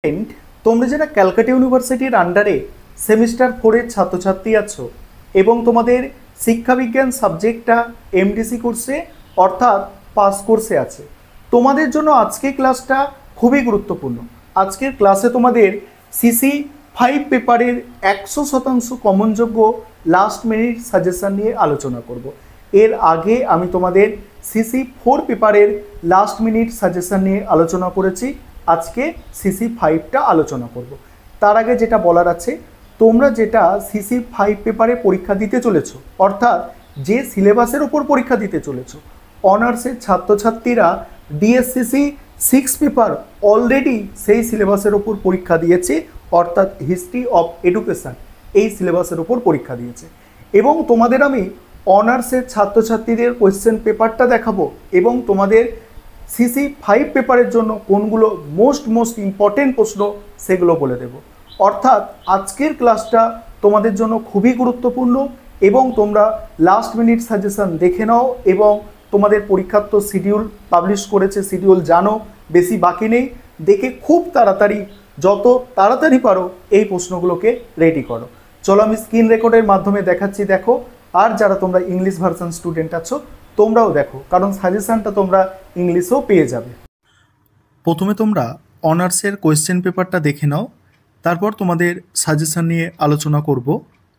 Friend, তোমরা যারা ক্যালকাটা ইউনিভার্সিটির আন্ডারে সেমিস্টার 4-এর ছাত্রছাত্রী আছো এবং তোমাদের শিক্ষাবিজ্ঞান সাবজেক্টটা এমডিসি কোর্সে অর্থাৎ পাস কোর্সে আছে, তোমাদের জন্য আজকের ক্লাসটা খুবই গুরুত্বপূর্ণ। আজকের ক্লাসে তোমাদের সিসি 5 পেপারের 100% কমনযোগ্য লাস্ট মিনিট সাজেশন নিয়ে আলোচনা করব। এর আগে আমি তোমাদের সিসি 4 পেপারের লাস্ট মিনিট সাজেশন নিয়ে আলোচনা করেছি। আজকে সিসি 5টা আলোচনা করব। তার আগে যেটা বলার আছে, তোমরা যেটা সিসি 5 পেপারে পরীক্ষা দিতে চলেছো, অর্থাৎ যে সিলেবাসের ওপর পরীক্ষা দিতে চলেছো, অনার্সের ছাত্রছাত্রীরা ডিএসসিসি 6 পেপার অলরেডি সেই সিলেবাসের ওপর পরীক্ষা দিয়েছে, অর্থাৎ হিস্ট্রি অফ এডুকেশান এই সিলেবাসের ওপর পরীক্ষা দিয়েছে। এবং তোমাদের আমি অনার্সের ছাত্রছাত্রীদের কোয়েশ্চেন পেপারটা দেখাবো এবং তোমাদের সিসি 5 পেপারের জন্য কোনগুলো মোস্ট ইম্পর্টেন্ট প্রশ্ন সেগুলো বলে দেব। অর্থাৎ আজকের ক্লাসটা তোমাদের জন্য খুবই গুরুত্বপূর্ণ এবং তোমরা লাস্ট মিনিট সাজেশন দেখে নাও এবং তোমাদের পরীক্ষার তো শিডিউল পাবলিশ করেছে, শিডিউল জানো, বেশি বাকি নেই। দেখে খুব তাড়াতাড়ি, যত তাড়াতাড়ি পারো এই প্রশ্নগুলোকে রেডি করো। চলো আমি স্ক্রিন রেকর্ডের মাধ্যমে দেখাচ্ছি, দেখো। আর যারা তোমরা ইংলিশ ভার্সন স্টুডেন্ট আছো তোমরাও দেখো, কারণ সাজেশনটা তোমরা ইংলিশেও পেয়ে যাবে। প্রথমে তোমরা অনার্সের কোয়েশ্চেন পেপারটা দেখে নাও, তারপর তোমাদের সাজেশন নিয়ে আলোচনা করব।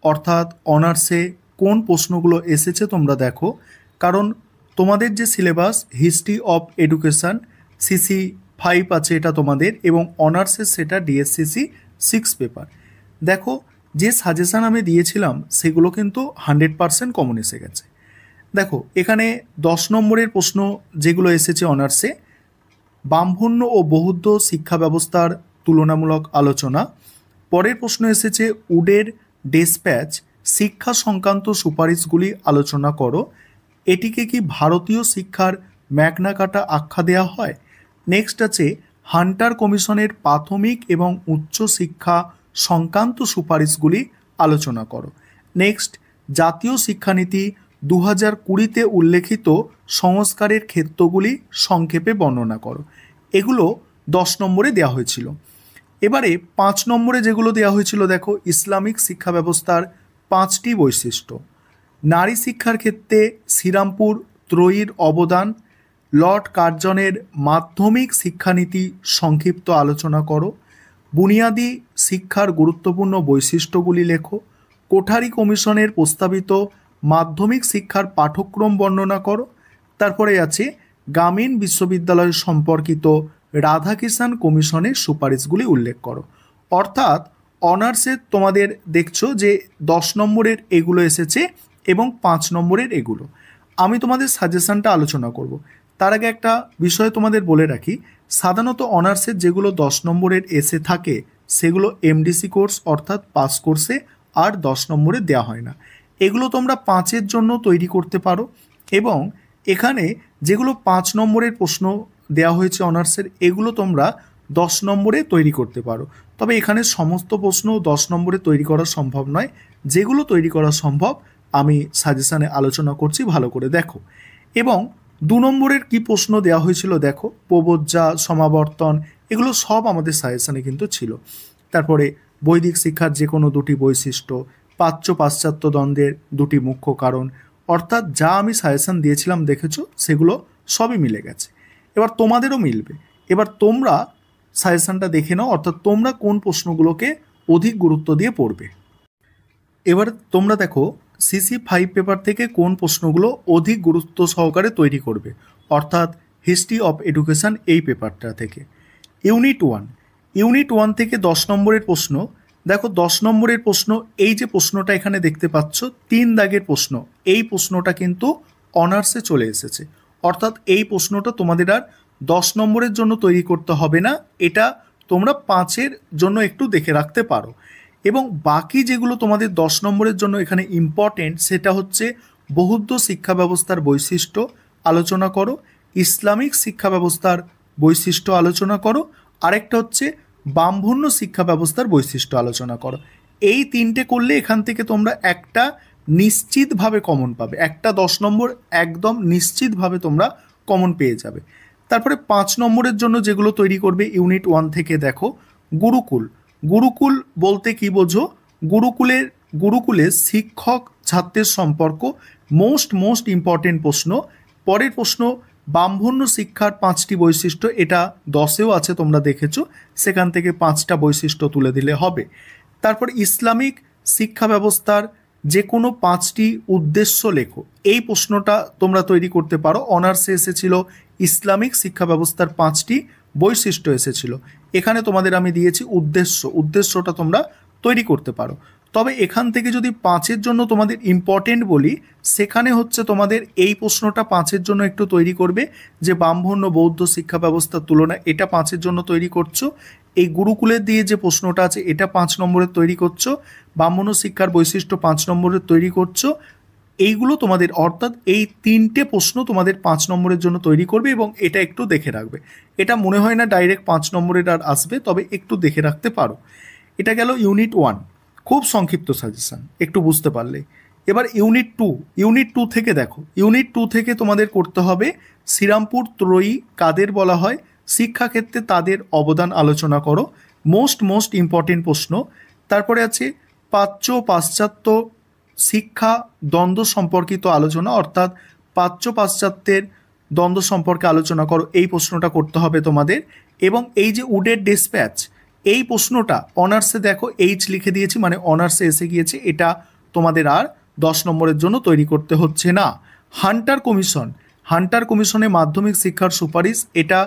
অর্থাৎ অনার্সে কোন প্রশ্নগুলো এসেছে তোমরা দেখো, কারণ তোমাদের যে syllabus history of education CC 5 আছে এটা তোমাদের, এবং অনার্সের সেটা ডিএসসিসি 6 পেপার। দেখো, যে সাজেশান আমি দিয়েছিলাম সেগুলো কিন্তু 100% কমন এসে গেছে। দেখো, এখানে 10 নম্বরের প্রশ্ন যেগুলো এসেছে অনার্সে, ব্রাহ্মণ্য ও বৌদ্ধ শিক্ষা ব্যবস্থার তুলনামূলক আলোচনা। পরের প্রশ্ন এসেছে উডের ডেসপ্যাচ শিক্ষা সংক্রান্ত সুপারিশগুলি আলোচনা করো। এটিকে কি ভারতীয় শিক্ষার ম্যাগনা কার্টা আখ্যা দেওয়া হয়? নেক্সট আছে হান্টার কমিশনের প্রাথমিক এবং উচ্চ শিক্ষা সংক্রান্ত সুপারিশগুলি আলোচনা করো। নেক্সট জাতীয় শিক্ষানীতি 2020-তে উল্লেখিত সংস্কারের ক্ষেত্রগুলি সংক্ষেপে বর্ণনা করো। এগুলো 10 নম্বরে দেওয়া হয়েছিল। এবারে 5 নম্বরে যেগুলো দেওয়া হয়েছিল, দেখো, ইসলামিক শিক্ষা ব্যবস্থার 5টি বৈশিষ্ট্য, নারী শিক্ষার ক্ষেত্রে শ্রীরামপুর ত্রয়ীর অবদান, লর্ড কার্জনের মাধ্যমিক শিক্ষানীতি সংক্ষিপ্ত আলোচনা করো, বুনিয়াদী শিক্ষার গুরুত্বপূর্ণ বৈশিষ্ট্যগুলি লেখো, কোঠারি কমিশনের প্রস্তাবিত মাধ্যমিক শিক্ষার পাঠ্যক্রম বর্ণনা করো। তারপরে আছে গ্রামীণ বিশ্ববিদ্যালয় সম্পর্কিত রাধাকিষাণ কমিশনের সুপারিশগুলি উল্লেখ করো। অর্থাৎ অনার্সের তোমাদের দেখছো যে 10 নম্বরের এগুলো এসেছে এবং 5 নম্বরের এগুলো। আমি তোমাদের সাজেশনটা আলোচনা করব। তার আগে একটা বিষয় তোমাদের বলে রাখি, সাধারণত অনার্সের যেগুলো 10 নম্বরের এসে থাকে সেগুলো এমডিসি কোর্স অর্থাৎ পাস কোর্সে আর 10 নম্বরে দেওয়া হয় না। এগুলো তোমরা 5-এর জন্য তৈরি করতে পারো, এবং এখানে যেগুলো 5 নম্বরের প্রশ্ন দেওয়া হয়েছে অনার্সের, এগুলো তোমরা 10 নম্বরে তৈরি করতে পারো। তবে এখানে সমস্ত প্রশ্ন 10 নম্বরে তৈরি করা সম্ভব নয়। যেগুলো তৈরি করা সম্ভব আমি সাজেশানে আলোচনা করছি, ভালো করে দেখো। এবং 2 নম্বরের কি প্রশ্ন দেওয়া হয়েছিল দেখো, প্রবজ্জা, সমাবর্তন, এগুলো সব আমাদের সাজেশানে কিন্তু ছিল। তারপরে বৈদিক শিক্ষার যে কোনো 2টি বৈশিষ্ট্য, প্রাচ্য পাশ্চাত্য দ্বন্দ্বের 2টি মুখ্য কারণ, অর্থাৎ যা আমি সাজেশান দিয়েছিলাম দেখেছো সেগুলো সবই মিলে গেছে। এবার তোমাদেরও মিলবে। এবার তোমরা সাজেশানটা দেখে নাও, অর্থাৎ তোমরা কোন প্রশ্নগুলোকে অধিক গুরুত্ব দিয়ে পড়বে। এবার তোমরা দেখো সিসি 5 পেপার থেকে কোন প্রশ্নগুলো অধিক গুরুত্ব সহকারে তৈরি করবে, অর্থাৎ হিস্ট্রি অফ এডুকেশান এই পেপারটা থেকে। ইউনিট 1 থেকে 10 নম্বরের প্রশ্ন। দেখো, 10 নম্বরের প্রশ্ন, এই যে প্রশ্নটা এখানে দেখতে পাচ্ছ 3 দাগের প্রশ্ন, এই প্রশ্নটা কিন্তু অনার্সে চলে এসেছে। অর্থাৎ এই প্রশ্নটা তোমাদের আর 10 নম্বরের জন্য তৈরি করতে হবে না, এটা তোমরা 5-এর জন্য একটু দেখে রাখতে পারো। এবং বাকি যেগুলো তোমাদের 10 নম্বরের জন্য এখানে ইম্পর্টেন্ট, সেটা হচ্ছে বৌদ্ধ শিক্ষা ব্যবস্থার বৈশিষ্ট্য আলোচনা করো, ইসলামিক শিক্ষা ব্যবস্থার বৈশিষ্ট্য আলোচনা করো, আরেকটা হচ্ছে ব্রাহ্মণ্য শিক্ষা ব্যবস্থার বৈশিষ্ট্য আলোচনা করো। এই 3টে করলে এখান থেকে তোমরা একটা নিশ্চিতভাবে কমন পাবে, একটা 10 নম্বর একদম নিশ্চিতভাবে তোমরা কমন পেয়ে যাবে। তারপরে 5 নম্বরের জন্য যেগুলো তৈরি করবে ইউনিট 1 থেকে, দেখো, গুরুকুল, গুরুকুল বলতে কি বোঝো? গুরুকুলের শিক্ষক ছাত্রের সম্পর্ক মোস্ট ইম্পর্টেন্ট প্রশ্ন। পরের প্রশ্ন, ব্রাহ্মণ্য শিক্ষার 5টি বৈশিষ্ট্য, এটা 10এও আছে তোমরা দেখেছো, সেখান থেকে 5টা বৈশিষ্ট্য তুলে দিলে হবে। তারপর ইসলামিক শিক্ষা ব্যবস্থার যে কোনো 5টি উদ্দেশ্য লেখো, এই প্রশ্নটা তোমরা তৈরি করতে পারো। অনার্সে এসেছিল ইসলামিক শিক্ষা ব্যবস্থার 5টি বৈশিষ্ট্য এসেছিল, এখানে তোমাদের আমি দিয়েছি উদ্দেশ্যটা তোমরা তৈরি করতে পারো। তবে এখান থেকে যদি 5-এর জন্য তোমাদের ইম্পর্টেন্ট বলি, সেখানে হচ্ছে তোমাদের এই প্রশ্নটা 5-এর জন্য একটু তৈরি করবে, যে ব্রাহ্মণ্য বৌদ্ধ শিক্ষা ব্যবস্থার তুলনা, এটা 5-এর জন্য তৈরি করছো। এই গুরুকুলের দিয়ে যে প্রশ্নটা আছে এটা 5 নম্বরের তৈরি করছো। ব্রাহ্মণ্য শিক্ষার বৈশিষ্ট্য 5 নম্বরের তৈরি করছো। এইগুলো তোমাদের, অর্থাৎ এই 3টে প্রশ্ন তোমাদের 5 নম্বরের জন্য তৈরি করবে, এবং এটা একটু দেখে রাখবে। এটা মনে হয় না ডাইরেক্ট 5 নম্বরের আর আসবে, তবে একটু দেখে রাখতে পারো। এটা গেল ইউনিট 1, খুব সংক্ষিপ্ত সাজেশন, একটু বুঝতে পারলে। এবার ইউনিট 2 থেকে দেখো, ইউনিট 2 থেকে তোমাদের করতে হবে শ্রীরামপুর ত্রয়ী কাদের বলা হয়, শিক্ষাক্ষেত্রে তাদের অবদান আলোচনা করো, মোস্ট ইম্পর্টেন্ট প্রশ্ন। তারপরে আছে প্রাচ্য পাশ্চাত্য শিক্ষা দ্বন্দ্ব সম্পর্কিত আলোচনা, অর্থাৎ প্রাচ্য পাশ্চাত্যের দ্বন্দ্ব সম্পর্কে আলোচনা করো, এই প্রশ্নটা করতে হবে তোমাদের। এবং এই যে উডের ডিসপ্যাচ, এই প্রশ্নটা অনার্সে দেখো এইচ লিখে দিয়েছি, মানে অনার্সে এসে গিয়েছে, এটা তোমাদের আর 10 নম্বরের জন্য তৈরি করতে হচ্ছে না। হান্টার কমিশনে মাধ্যমিক শিক্ষার সুপারিশ, এটা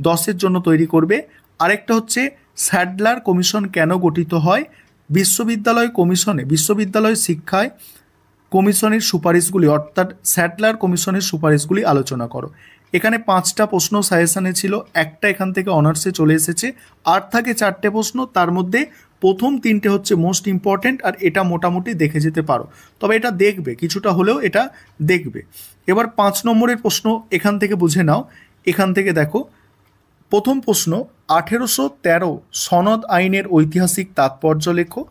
10-এর জন্য তৈরি করবে। আরেকটা হচ্ছে স্যাডলার কমিশন কেন গঠিত হয়, বিশ্ববিদ্যালয় শিক্ষায় কমিশনের সুপারিশগুলি, অর্থাৎ স্যাডলার কমিশনের সুপারিশগুলি আলোচনা করো। এখানে 5টা প্রশ্ন সাজেশনে ছিল, একটা এখান থেকে অনার্সে চলে এসেছে, আর থাকে 4টে প্রশ্ন, তার মধ্যে প্রথম 3টে হচ্ছে মোস্ট ইম্পর্টেন্ট, আর এটা মোটামুটি দেখে যেতে পারো, তবে এটা দেখবে কিছুটা হলেও, এটা দেখবে। এবার 5 নম্বরের প্রশ্ন এখান থেকে বুঝে নাও। এখান থেকে দেখো, প্রথম প্রশ্ন, 1813 সনদ আইনের ঐতিহাসিক তাৎপর্য লেখো।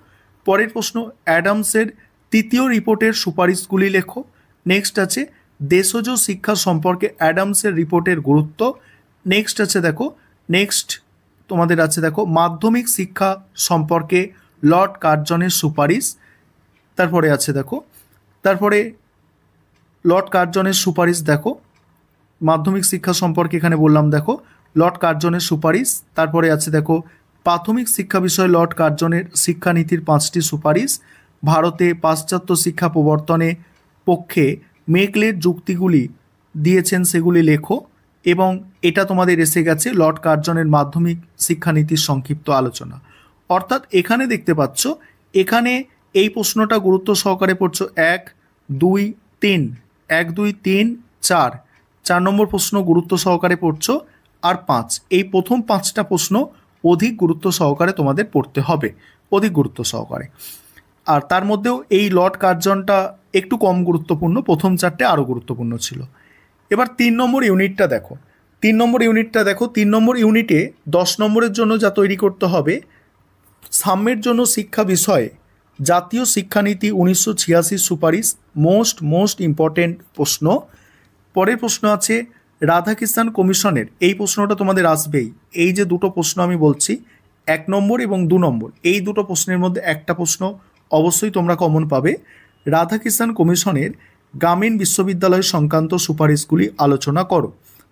পরের প্রশ্ন, অ্যাডামসের 3য় রিপোর্টের সুপারিশগুলি লেখো। নেক্সট আছে দেশজ শিক্ষা সম্পর্কে অ্যাডামসের রিপোর্টের গুরুত্ব। নেক্সট আছে দেখো, তোমাদের আছে দেখো মাধ্যমিক শিক্ষা সম্পর্কে লর্ড কার্জনের সুপারিশ। তারপরে আছে দেখো, লর্ড কার্জনের সুপারিশ দেখো, মাধ্যমিক শিক্ষা সম্পর্কে এখানে বললাম দেখো লর্ড কার্জনের সুপারিশ। তারপরে আছে দেখো প্রাথমিক শিক্ষা বিষয়ে লর্ড কার্জনের শিক্ষানীতির 5টি সুপারিশ। ভারতে পাশ্চাত্য শিক্ষা প্রবর্তনে পক্ষে মেকলের যুক্তিগুলি দিয়েছেন, সেগুলি লেখো। এবং এটা তোমাদের এসে গেছে লর্ড কার্জনের মাধ্যমিক শিক্ষানীতির সংক্ষিপ্ত আলোচনা। অর্থাৎ এখানে দেখতে পাচ্ছ, এখানে এই প্রশ্নটা গুরুত্ব সহকারে পড়ছো 1, 2, 3, 1, 2, 3, 4 নম্বর প্রশ্ন গুরুত্ব সহকারে পড়ছো, আর 5, এই প্রথম 5টা প্রশ্ন অধিক গুরুত্ব সহকারে তোমাদের পড়তে হবে, অধিক গুরুত্ব সহকারে। আর তার মধ্যেও এই লর্ড কার্জনটা একটু কম গুরুত্বপূর্ণ, প্রথম 4টে আরও গুরুত্বপূর্ণ ছিল। এবার 3 নম্বর ইউনিটটা দেখো, 3 নম্বর ইউনিটে 10 নম্বরের জন্য যা তৈরি করতে হবে, সাম্যের জন্য শিক্ষা বিষয়ে জাতীয় শিক্ষানীতি 1986 সুপারিশ, মোস্ট ইম্পর্টেন্ট প্রশ্ন। পরের প্রশ্ন আছে রাধাকৃষ্ণন কমিশনের, এই প্রশ্নটা তোমাদের আসবেই। এই যে দুটো প্রশ্ন আমি বলছি, 1 নম্বর এবং 2 নম্বর, এই দুটো প্রশ্নের মধ্যে একটা প্রশ্ন অবশ্যই তোমরা কমন পাবে। রাধাকৃষ্ণন কমিশনের গ্রামীণ বিশ্ববিদ্যালয় সংক্রান্ত সুপারিশগুলি আলোচনা করো,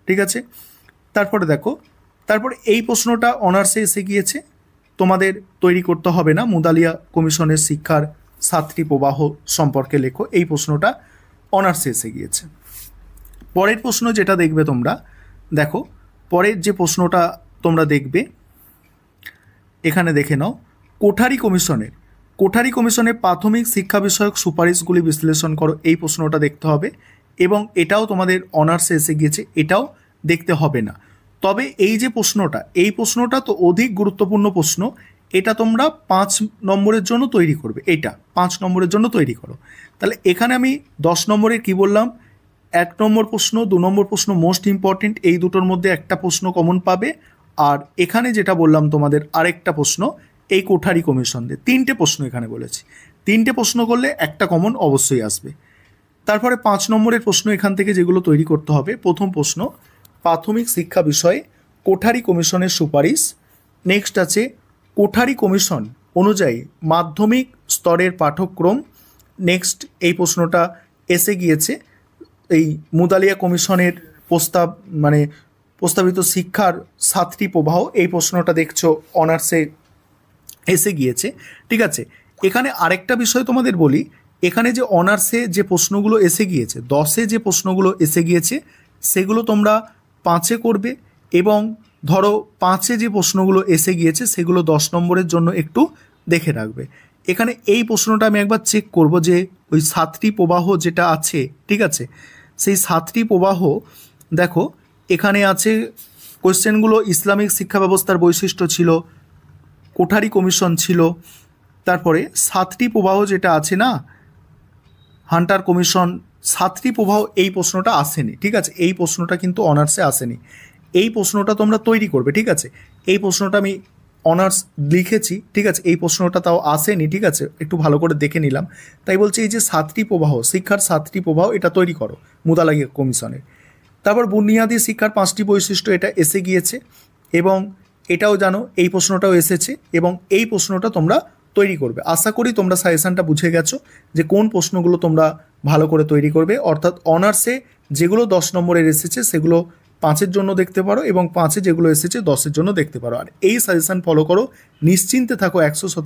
ঠিক আছে। তারপরে দেখো, তারপর এই প্রশ্নটা অনার্সে এসে গিয়েছে, তোমাদের তৈরি করতে হবে না। মুদালিয়া কমিশনের শিক্ষার 7টি প্রবাহ সম্পর্কে লেখো, এই প্রশ্নটা অনার্সে এসে গিয়েছে। পরের প্রশ্ন যেটা দেখবে তোমরা, দেখো পরের যে প্রশ্নটা তোমরা দেখবে, এখানে দেখে নাও, কোঠারি কমিশনের প্রাথমিক শিক্ষা বিষয়ক সুপারিশগুলি বিশ্লেষণ করো, এই প্রশ্নটা দেখতে হবে। এবং এটাও তোমাদের অনার্সে এসে গিয়েছে, এটাও দেখতে হবে না। তবে এই যে প্রশ্নটা, এই প্রশ্নটা তো অধিক গুরুত্বপূর্ণ প্রশ্ন, এটা তোমরা 5 নম্বরের জন্য তৈরি করবে, এটা 5 নম্বরের জন্য তৈরি করো। তাহলে এখানে আমি 10 নম্বরের কি বললাম, 1 নম্বর প্রশ্ন, 2 নম্বর প্রশ্ন মোস্ট ইম্পর্টেন্ট, এই দুটোর মধ্যে একটা প্রশ্ন কমন পাবে। আর এখানে যেটা বললাম তোমাদের আরেকটা প্রশ্ন, এই কোঠারি কমিশন দিয়ে 3টে প্রশ্ন এখানে বলেছি, 3টে প্রশ্ন করলে একটা কমন অবশ্যই আসবে। তারপরে 5 নম্বরের প্রশ্ন এখান থেকে যেগুলো তৈরি করতে হবে, প্রথম প্রশ্ন প্রাথমিক শিক্ষা বিষয়ে কোঠারি কমিশনের সুপারিশ। নেক্সট আছে কোঠারি কমিশন অনুযায়ী মাধ্যমিক স্তরের পাঠ্যক্রম, নেক্সট এই প্রশ্নটা এসে গিয়েছে এই মুদালিয়া কমিশনের প্রস্তাবিত শিক্ষার 7টি প্রবাহ, এই প্রশ্নটা দেখছো অনার্সে এসে গিয়েছে। ঠিক আছে, এখানে আরেকটা বিষয় তোমাদের বলি, এখানে যে অনার্সে যে প্রশ্নগুলো এসে গিয়েছে, 10-এ যে প্রশ্নগুলো এসে গিয়েছে সেগুলো তোমরা 5-এ করবে, এবং ধরো 5-এ যে প্রশ্নগুলো এসে গিয়েছে সেগুলো 10 নম্বরের জন্য একটু দেখে রাখবে। এখানে এই প্রশ্নটা আমি একবার চেক করব যে ওই 7টি প্রবাহ যেটা আছে, ঠিক আছে, সেই 7টি প্রবাহ দেখো এখানে আছে কোয়েশ্চেনগুলো ইসলামিক শিক্ষা ব্যবস্থার বৈশিষ্ট্য ছিল, কোঠারি কমিশন ছিল, তারপরে 7টি প্রবাহ যেটা আছে না, হান্টার কমিশন, 7টি প্রবাহ, এই প্রশ্নটা আসেনি। ঠিক আছে, এই প্রশ্নটা কিন্তু অনার্সে আসেনি। এই প্রশ্নটা তোমরা তৈরি করবে। ঠিক আছে, এই প্রশ্নটা আমি অনার্স লিখেছি। ঠিক আছে, এই প্রশ্নটা তাও আসেনি। ঠিক আছে, একটু ভালো করে দেখে নিলাম। তাই বলছি এই যে 7টি প্রবাহ, শিক্ষার 7টি প্রবাহ, এটা তৈরি করো মুদালিয়া কমিশনের। তারপর বুনিয়াদী শিক্ষার 5টি বৈশিষ্ট্য, এটা এসে গিয়েছে, এবং এটাও জানো এই প্রশ্নটাও এসেছে, এবং এই প্রশ্নটা তোমরা তৈরি করবে। আশা করি তোমরা সাজেশনটা বুঝে গেছো যে কোন প্রশ্নগুলো তোমরা ভালো করে তৈরি করবে। অর্থাৎ অনার্সে যেগুলো 10 নম্বরের এসেছে সেগুলো 5-এর জন্য দেখতে পারো, এবং 5-এ যেগুলো এসেছে 10-এর জন্য দেখতে পারো। আর এই সাজেশন ফলো করো, নিশ্চিন্তে থাকো, 100%